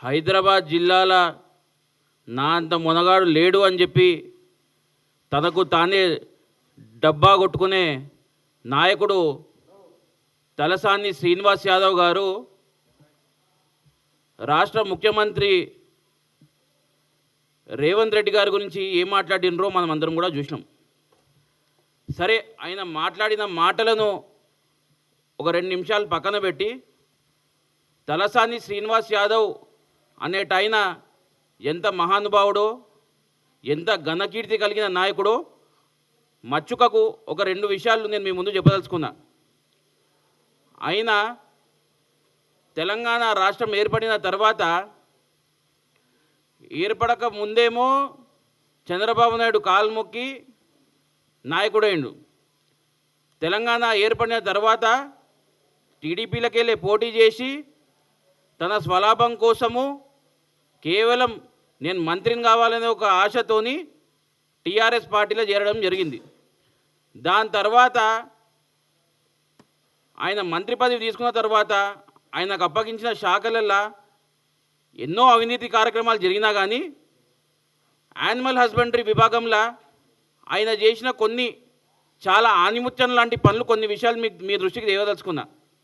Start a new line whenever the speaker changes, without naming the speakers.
హైదరాబాద్ జిల్లాల నా అంత మొనగాడు లేడు అని చెప్పి తనకు తానే డబ్బా కొట్టుకునే నాయకుడు తలసాని శ్రీనివాస్ యాదవ్ గారు రాష్ట్ర ముఖ్యమంత్రి రేవంత్ రెడ్డి గారి గురించి ఏం మాట్లాడినరో మనం అందరం కూడా చూసినాం. సరే, ఆయన మాట్లాడిన మాటలను ఒక 2 నిమిషాలు పక్కన పెట్టి తలసాని శ్రీనివాస్ యాదవ్ అనేటైన ఎంత మహానుభావుడో, ఎంత ఘనకీర్తి కలిగిన నాయకుడో మచ్చుకకు ఒక 2 విషయాలు నేను మీ ముందు చెప్పదలుచుకున్నా. ఆయన తెలంగాణ రాష్ట్రం ఏర్పడిన తర్వాత ఏర్పడక ముందేమో చంద్రబాబు నాయుడు కాలు మొక్కి నాయకుడైండు. తెలంగాణ ఏర్పడిన తర్వాత టీడీపీలకెళ్ళి పోటీ చేసి తన స్వలాభం కోసము కేవలం నేను మంత్రిని కావాలనే ఒక ఆశతోని టీఆర్ఎస్ పార్టీలో చేరడం జరిగింది. దాని తర్వాత ఆయన మంత్రి పదవి తీసుకున్న తర్వాత ఆయనకు అప్పగించిన శాఖలల్లో ఎన్నో అవినీతి కార్యక్రమాలు జరిగినా కానీ యానిమల్ హస్బెండరీ విభాగంలో ఆయన చేసిన కొన్ని చాలా ఆనిముత్యం లాంటి పనులు, కొన్ని విషయాలు మీ దృష్టికి తేవదలుచుకున్నా.